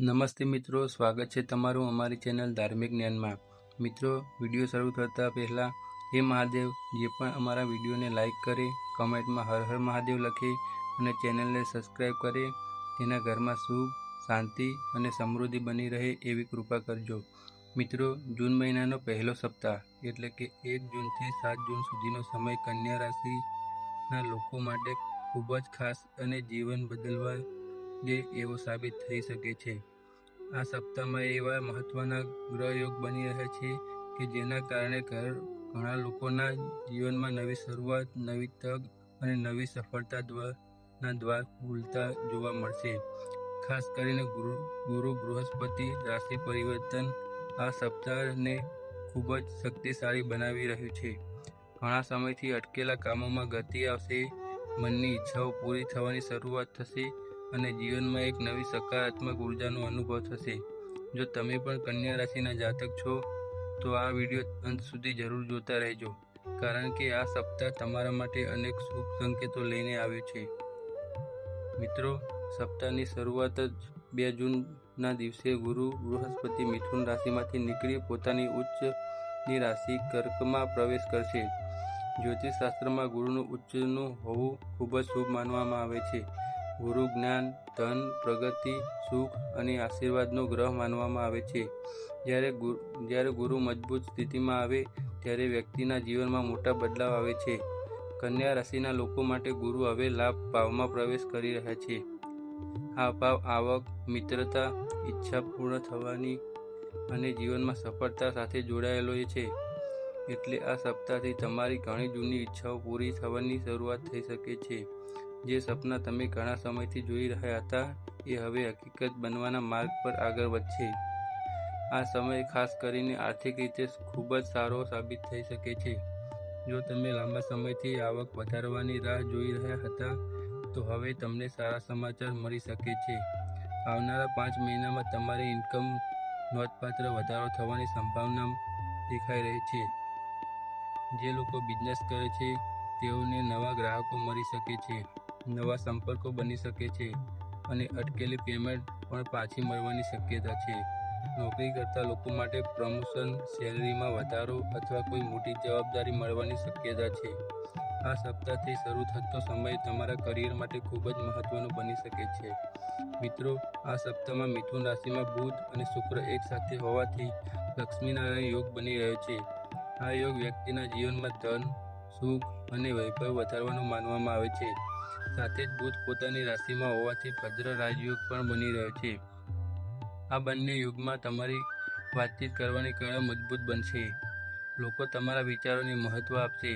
નમસ્તે મિત્રો, સ્વાગત છે તમારું અમારી ચેનલ ધાર્મિક જ્ઞાનમાં। મિત્રો, વિડીયો શરૂ થતાં પહેલાં હે મહાદેવ, જે પણ અમારા વિડીયોને લાઇક કરે, કમેન્ટમાં હર હર મહાદેવ લખે અને ચેનલને સબસ્ક્રાઈબ કરે, તેના ઘરમાં સુખ, શાંતિ અને સમૃદ્ધિ બની રહે એવી કૃપા કરજો। મિત્રો, જૂન મહિનાનો પહેલો સપ્તાહ એટલે કે 1 જૂનથી 7 જૂન સુધીનો સમય કન્યા રાશિના લોકો માટે ખૂબ જ ખાસ અને જીવન બદલવા દે એવો સાબિત થઈ શકે છે। આ સપ્તાહમાં એવા મહત્વના ગ્રહ યોગ બની રહ્યા છે કે જેના કારણે ઘણા લોકોના જીવનમાં નવી શરૂઆત, નવી તક અને નવી સફળતાના દ્વાર ખુલતા જોવા મળશે। ખાસ કરીને ગુરુ બૃહસ્પતિ રાશિ પરિવર્તન આ સપ્તાહને ખૂબ જ શક્તિશાળી બનાવી રહ્યું છે। ઘણા સમયથી અટકેલા કામોમાં ગતિ આવશે, મનની ઈચ્છાઓ પૂરી થવાની શરૂઆત થશે અને જીવનમાં એક નવી સકારાત્મક ઉર્જાનો અનુભવ થશે। જો તમે પણ કન્યા રાશિના જાતક છો તો આ વિડીયો અંત સુધી જરૂર જોતા રહેજો, કારણ કે આ સપ્તાહ તમારા માટે અનેક શુભ સંકેતો લઈને આવ્યો છે। મિત્રો, સપ્તાહની શરૂઆત જ 2 જૂનના દિવસે ગુરુ બૃહસ્પતિ મિથુન રાશિમાંથી નીકળી પોતાની ઉચ્ચની રાશિ કર્કમાં પ્રવેશ કરશે। જ્યોતિષશાસ્ત્રમાં ગુરુનું ઉચ્ચનું હોવું ખૂબ જ શુભ માનવામાં આવે છે। ગુરુ જ્ઞાન, ધન, પ્રગતિ, સુખ અને આશીર્વાદનો ગ્રહ માનવામાં આવે છે। જ્યારે ગુરુ મજબૂત સ્થિતિમાં આવે ત્યારે વ્યક્તિના જીવનમાં મોટા બદલાવ આવે છે। કન્યા રાશિના લોકો માટે ગુરુ હવે લાભ ભાવમાં પ્રવેશ કરી રહ્યા છે। આ ભાવ આવક, મિત્રતા, ઈચ્છા પૂર્ણ થવાની અને જીવનમાં સફળતા સાથે જોડાયેલો છે। એટલે આ સપ્તાહથી તમારી ઘણી જૂની ઈચ્છાઓ પૂરી થવાની શરૂઆત થઈ શકે છે। જે સપના તમે ઘણા સમયથી જોઈ રહ્યા હતા એ હવે હકીકત બનવાના માર્ગ પર આગળ વધશે। આ સમય ખાસ કરીને આર્થિક રીતે ખૂબ જ સારો સાબિત થઈ શકે છે। જો તમે લાંબા સમયથી આવક વધારવાની રાહ જોઈ રહ્યા હતા તો હવે તમને સારા સમાચાર મળી શકે છે। આવનારા 5 મહિનામાં તમારી ઇન્કમ નોંધપાત્ર વધારો થવાની સંભાવના દેખાઈ રહી છે। જે લોકો બિઝનેસ કરે છે તેઓને નવા ગ્રાહકો મળી શકે છે, નવા સંપર્કો બની શકે છે અને અટકેલી પેમેન્ટ પણ પાછી મળવાની શક્યતા છે। નોકરી કરતા લોકો માટે પ્રમોશન, સેલરીમાં વધારો અથવા કોઈ મોટી જવાબદારી મળવાની શક્યતા છે। આ સપ્તાહથી શરૂ થતો સમય તમારા કરિયર માટે ખૂબ જ મહત્વનો બની શકે છે। મિત્રો, આ સપ્તાહમાં મિથુન રાશિમાં બુધ અને શુક્ર એક સાથે હોવાથી લક્ષ્મીનારાયણ યોગ બની રહ્યો છે। આ યોગ વ્યક્તિના જીવનમાં ધન, સુખ અને વૈભવ વધારવાનું માનવામાં આવે છે। સાથે જ બુધ પોતાની રાશિમાં હોવાથી ભદ્ર રાજયોગ પણ બની રહ્યો છે। આ બંને યુગમાં તમારી વાતચીત કરવાની કળા મજબૂત બનશે। લોકો તમારા વિચારોને મહત્વ આપશે।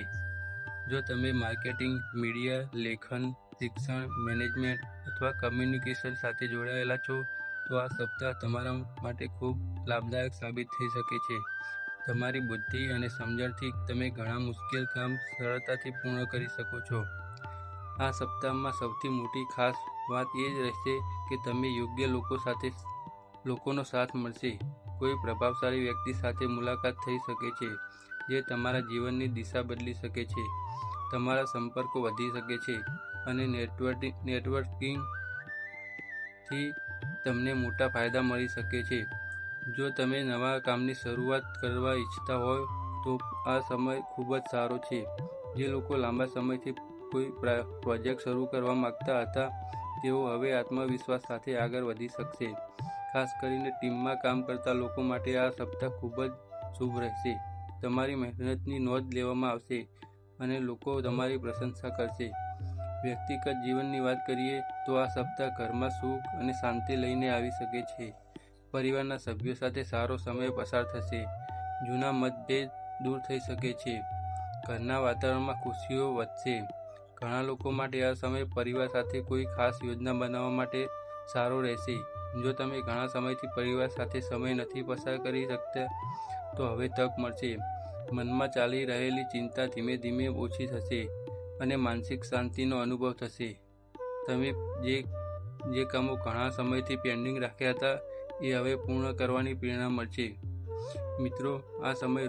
જો તમે માર્કેટિંગ, મીડિયા, લેખન, શિક્ષણ, મેનેજમેન્ટ અથવા કમ્યુનિકેશન સાથે જોડાયેલા છો તો આ સપ્તાહ તમારા માટે ખૂબ લાભદાયક સાબિત થઈ શકે છે। તમારી બુદ્ધિ અને સમજણથી તમે ઘણા મુશ્કેલ કામ સરળતાથી પૂર્ણ કરી શકો છો। આ સપ્તાહમાં સૌથી મોટી ખાસ વાત એ જ રહેશે કે તમને યોગ્ય લોકોનો સાથ મળશે। કોઈ પ્રભાવશાળી વ્યક્તિ સાથે મુલાકાત થઈ શકે છે જે તમારા જીવનની દિશા બદલી શકે છે। તમારા સંપર્કો વધી શકે છે અને નેટવર્કિંગથી તમને મોટા ફાયદા મળી શકે છે। જો તમે નવા કામની શરૂઆત કરવા ઈચ્છતા હોય તો આ સમય ખૂબ જ સારો છે। જે લોકો લાંબા સમયથી કોઈ પ્રોજેક્ટ શરૂ કરવા માંગતા હતા તેઓ હવે આત્મવિશ્વાસ સાથે આગળ વધી શકશે। ખાસ કરીને ટીમમાં કામ કરતા લોકો માટે આ સપ્તાહ ખૂબ જ શુભ રહેશે। તમારી મહેનતની નોંધ લેવામાં આવશે અને લોકો તમારી પ્રશંસા કરશે। વ્યક્તિગત જીવનની વાત કરીએ તો આ સપ્તાહ ઘરમાં સુખ અને શાંતિ લઈને આવી શકે છે। પરિવારના સભ્યો સાથે સારો સમય પસાર થશે। જૂના મતભેદ દૂર થઈ શકે છે। ઘરના વાતાવરણમાં ખુશીઓ વધશે। ઘણા લોકો માટે આ સમય પરિવાર સાથે કોઈ ખાસ યોજના બનાવવા માટે સારો રહેશે। જો તમે ઘણા સમયથી પરિવાર સાથે સમય નથી પસાર કરી શકતા તો હવે તક મળશે। મનમાં ચાલી રહેલી ચિંતા ધીમે ધીમે ઓછી થશે અને માનસિક શાંતિનો અનુભવ થશે। તમે જે કામો ઘણા સમયથી પેન્ડિંગ રાખ્યા હતા એ હવે પૂર્ણ કરવાની પ્રેરણા મળશે। મિત્રો, આ સમય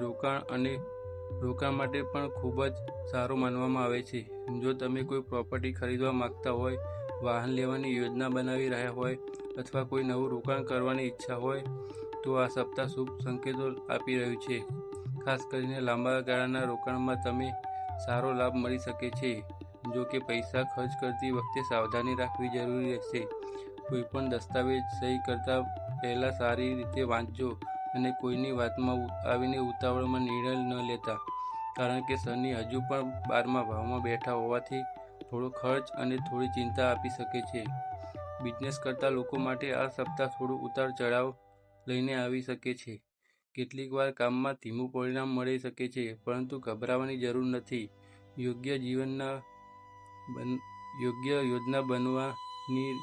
રોકાણ માટે પણ ખૂબ જ સારો માનવામાં આવે છે। જો તમે કોઈ પ્રોપર્ટી ખરીદવા માંગતા હોય વાહન લેવાની યોજના બનાવી રહ્યા હોય અથવા કોઈ નવું રોકાણ કરવાની ઈચ્છા હોય તો આ સપ્તાહ શુભ સંકેતો આપી રહ્યું છે. ખાસ કરીને લાંબા ગાળાના રોકાણમાં તમે સારો લાભ મળી શકે છે. જો કે પૈસા ખર્ચ કરતી વખતે સાવધાની રાખવી જરૂરી રહેશે. કોઈપણ દસ્તાવેજ સહી કરતા પહેલાં સારી રીતે વાંચજો અને કોઈની વાતમાં આવીને ઉતાવળમાં નિર્ણય ન લેતા, કારણ કે શનિ હજુ પણ 12મા ભાવમાં બેઠા હોવાથી થોડો ખર્ચ અને થોડી ચિંતા આપી શકે છે. બિઝનેસ કરતા લોકો માટે આ સપ્તાહ થોડું ઉતાર ચઢાવ લઈને આવી શકે છે. કેટલીકવાર કામમાં ધીમું પરિણામ મળી શકે છે, પરંતુ ગભરાવાની જરૂર નથી. યોગ્ય યોજના બનાવવાની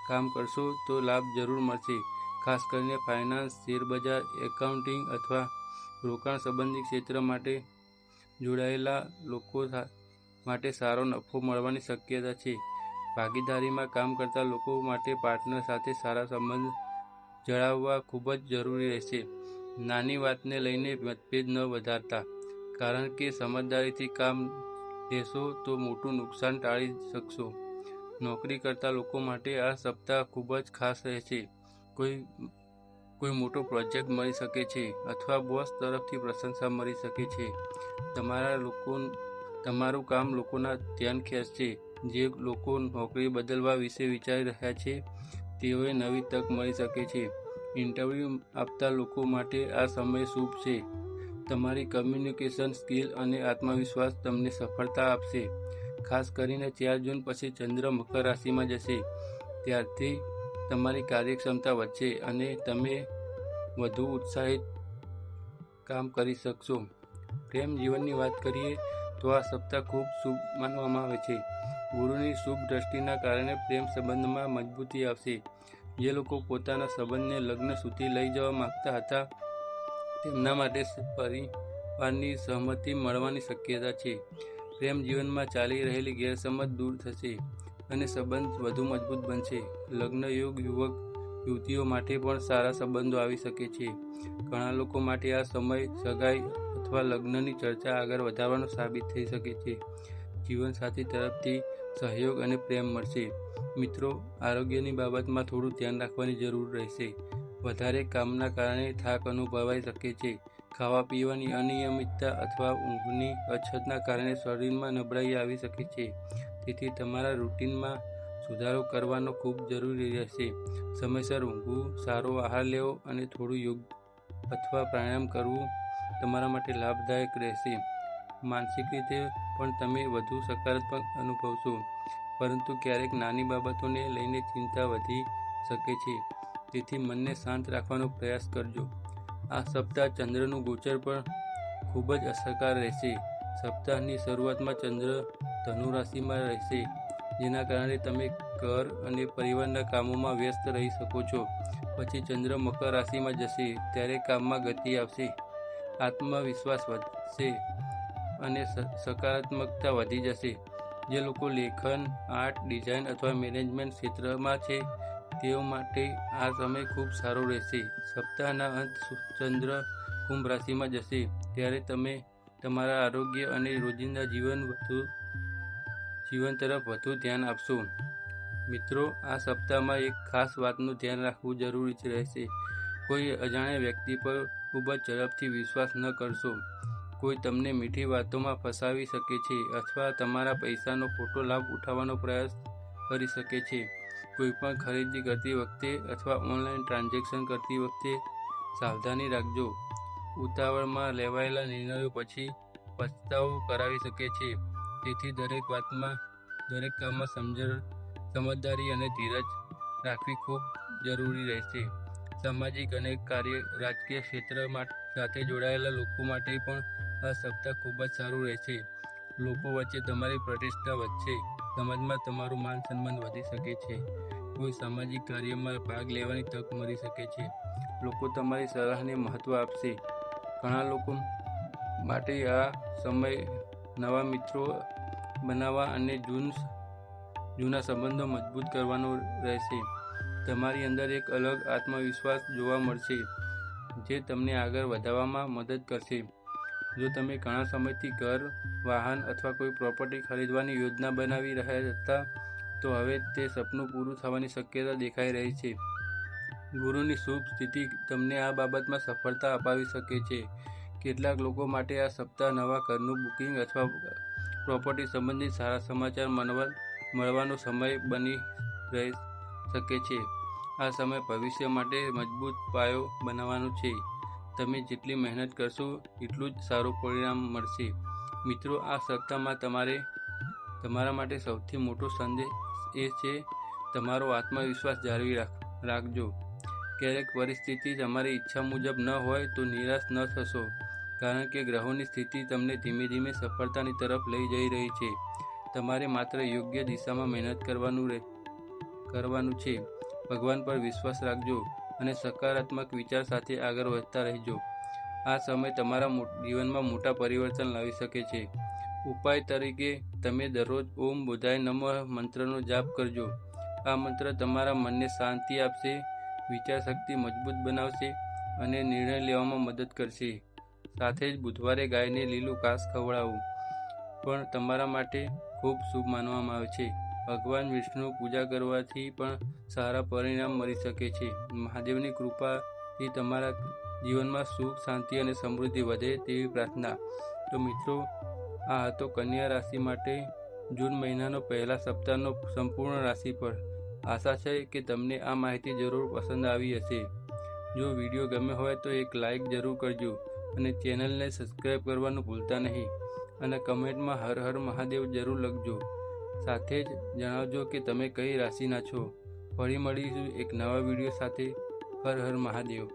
કામ કરશો તો લાભ જરૂર મળશે. ખાસ કરીને ફાઇનાન્સ, શેરબજાર, એકાઉન્ટિંગ અથવા રોકાણ સંબંધિત ક્ષેત્ર માટે જોડાયેલા લોકો માટે સારો નફો મળવાની શક્યતા છે. ભાગીદારીમાં કામ કરતા લોકો માટે પાર્ટનર સાથે સારા સંબંધ જાળવવા ખૂબ જ જરૂરી રહેશે. નાની વાતને લઈને મતભેદ ન વધારતા, કારણ કે સમજદારીથી કામ લેશો તો મોટું નુકસાન ટાળી શકશો. નોકરી કરતા લોકો માટે આ સપ્તાહ ખૂબ જ ખાસ રહેશે. કોઈ મોટો પ્રોજેક્ટ મળી શકે છે અથવા બોસ તરફથી પ્રશંસા મળી શકે છે. તમારું કામ લોકોના ધ્યાન ખેંચશે. જે લોકો નોકરી બદલવા વિશે વિચારી રહ્યા છે તેઓને નવી તક મળી શકે છે. ઇન્ટરવ્યૂ આપતા લોકો માટે આ સમય શુભ છે. તમારી કમ્યુનિકેશન સ્કિલ અને આત્મવિશ્વાસ તમને સફળતા આપશે. ખાસ કરીને 4 જૂન પછી ચંદ્ર મકર રાશિમાં જશે, ત્યારથી તમારી કાર્યક્ષમતા વધશે અને તમે વધુ ઉત્સાહિત કામ કરી શકશો. પ્રેમ જીવનની વાત કરીએ તો આ સપ્તાહ ખૂબ શુભ માનવામાં આવે છે. ગુરુની શુભ દ્રષ્ટિના કારણે પ્રેમ સંબંધમાં મજબૂતી આવશે. જે લોકો પોતાના સંબંધને લગ્ન સુધી લઈ જવા માંગતા હતા તેમના માટે પરિવારની સહમતિ મળવાની શક્યતા છે. પ્રેમ જીવનમાં ચાલી રહેલી ગેરસમજ દૂર થશે અને સંબંધ વધુ મજબૂત બનશે. લગ્ન યોગ યુવક યુવતીઓ માટે પણ સારા સંબંધો આવી શકે છે. ઘણા લોકો માટે આ સમય સગાઈ અથવા લગ્નની ચર્ચા આગળ વધારવાનો સાબિત થઈ શકે છે. જીવનસાથી તરફથી સહયોગ અને પ્રેમ મળશે. મિત્રો, આરોગ્યની બાબતમાં થોડું ધ્યાન રાખવાની જરૂર રહેશે. વધારે કામના કારણે થાક અનુભવાઈ શકે છે. ખાવા પીવાની અનિયમિતતા અથવા ઊંઘની અછતના કારણે શરીરમાં નબળાઈ આવી શકે છે. તેથી તમારા રૂટીનમાં સુધારો કરવાનો ખૂબ જરૂરી રહેશે. સમયસર ઊંઘવું, સારો આહાર લેવો અને થોડું યોગ અથવા પ્રાણાયામ કરવું તમારા માટે લાભદાયક રહેશે. માનસિક રીતે પણ તમે વધુ સકારાત્મક અનુભવશો, પરંતુ ક્યારેક નાની બાબતોને લઈને ચિંતા વધી શકે છે. તેથી મનને શાંત રાખવાનો પ્રયાસ કરજો. આ સપ્તાહ ચંદ્રનું ગોચર પણ ખૂબ જ અસરકારક રહેશે. સપ્તાહની શરૂઆતમાં ચંદ્ર ધનુ રાશિમાં રહેશે, જેના કારણે તમે ઘર અને પરિવારના કામોમાં વ્યસ્ત રહી શકો છો. પછી ચંદ્ર મકર રાશિમાં જશે ત્યારે કામમાં ગતિ આવશે, આત્મવિશ્વાસ વધશે અને સકારાત્મકતા વધી જશે. જે લોકો લેખન, આર્ટ, ડિઝાઇન અથવા મેનેજમેન્ટ ક્ષેત્રમાં છે તેઓ માટે આ સમય ખૂબ સારો રહેશે. સપ્તાહના અંત ચંદ્ર કુંભ રાશિમાં જશે ત્યારે તમે તમારા આરોગ્ય અને રોજિંદા જીવન તરફ વધુ ધ્યાન આપશો. મિત્રો, આ સપ્તાહમાં એક ખાસ વાતનું ધ્યાન રાખવું જરૂરી રહેશે. કોઈ અજાણ્યા વ્યક્તિ પર ખૂબ જ ઝડપથી વિશ્વાસ ન કરશો. કોઈ તમને મીઠી વાતોમાં ફસાવી શકે છે અથવા તમારા પૈસાનો ખોટો લાભ ઉઠાવવાનો પ્રયાસ કરી શકે છે. કોઈપણ ખરીદી કરતી વખતે અથવા ઓનલાઈન ટ્રાન્ઝેક્શન કરતી વખતે સાવધાની રાખજો. ઉતાવળમાં લેવાયેલા નિર્ણયો પછી પછતાવો કરાવી શકે છે. તેથી દરેક કામમાં સમજદારી અને ધીરજ રાખવી ખૂબ જરૂરી રહેશે. સામાજિક અને રાજકીય ક્ષેત્ર સાથે જોડાયેલા લોકો માટે પણ આ સપ્તાહ ખૂબ જ સારું રહેશે. લોકો વચ્ચે તમારી પ્રતિષ્ઠા વધશે. સમાજમાં તમારું માન સન્માન વધી શકે છે. કોઈ સામાજિક કાર્યમાં ભાગ લેવાની તક મળી શકે છે. લોકો તમારી સલાહને મહત્વ આપશે. ઘણા લોકો માટે આ સમય નવા મિત્રો બનાવવા અને જૂના સંબંધો મજબૂત કરવાનો રહેશે. તમારી અંદર એક અલગ આત્મવિશ્વાસ જોવા મળશે જે તમને આગળ વધવામાં મદદ કરશે. જો તમે ઘણા સમયથી ઘર, વાહન અથવા કોઈ પ્રોપર્ટી ખરીદવાની યોજના બનાવી રહ્યા હતા તો હવે તે સપનું પૂરું થવાની શક્યતા દેખાઈ રહી છે. ગુરુની શુભ સ્થિતિ તમને આ બાબતમાં સફળતા અપાવી શકે છે. કેટલાક લોકો માટે આ સપ્તાહ નવા ઘરનું બુકિંગ અથવા પ્રોપર્ટી સંબંધિત સારા સમાચાર મળવાનો સમય બની રહી શકે છે. આ સમય ભવિષ્ય માટે મજબૂત પાયો બનાવવાનો છે. તમે જેટલી મહેનત કરશો એટલું જ સારું પરિણામ મળશે. મિત્રો, આ સપ્તાહમાં તમારા માટે સૌથી મોટો સંદેશ એ છે તમારો આત્મવિશ્વાસ જાળવી રાખજો. ક્યારેક પરિસ્થિતિ તમારી ઈચ્છા મુજબ ન હોય તો નિરાશ ન થશો, કારણ કે ગ્રહોની સ્થિતિ તમને ધીમે ધીમે સફળતાની તરફ લઈ જઈ રહી છે. તમારે માત્ર યોગ્ય દિશામાં મહેનત કરવાનું છે. ભગવાન પર વિશ્વાસ રાખજો અને સકારાત્મક વિચાર સાથે આગળ વધતા રહેજો. આ સમય તમારા જીવનમાં મોટા પરિવર્તન લાવી શકે છે. ઉપાય તરીકે તમે દરરોજ ઓમ બુધાય નમઃ મંત્રનો જાપ કરજો. આ મંત્ર તમારા મનને શાંતિ આપશે, વિચારશક્તિ મજબૂત બનાવશે અને નિર્ણય લેવામાં મદદ કરશે. સાથે જ બુધવારે ગાયને લીલું ઘાસ ખવડાવવું પણ તમારા માટે ખૂબ શુભ માનવામાં આવે છે. ભગવાન વિષ્ણુ પૂજા કરવાથી પણ સારા પરિણામ મળી શકે છે. મહાદેવની કૃપાથી તમારા જીવનમાં સુખ, શાંતિ અને સમૃદ્ધિ વધે તેવી પ્રાર્થના. તો મિત્રો, આ હતો કન્યા રાશિ માટે જૂન મહિનાનો પહેલા સપ્તાહનો સંપૂર્ણ રાશિફળ. આશા છે કે તમને આ માહિતી જરૂર પસંદ આવી હશે. જો વિડીયો ગમે હોય તો એક લાઈક જરૂર કરજો અને ચેનલને સબસ્ક્રાઈબ કરવાનું ભૂલતા નહીં. અને કમેન્ટમાં હર હર મહાદેવ જરૂર લખજો. સાથે જ જણાવજો કે તમે કઈ રાશિના છો. ફરી મળીશું એક નવા વિડીયો સાથે. હર હર મહાદેવ.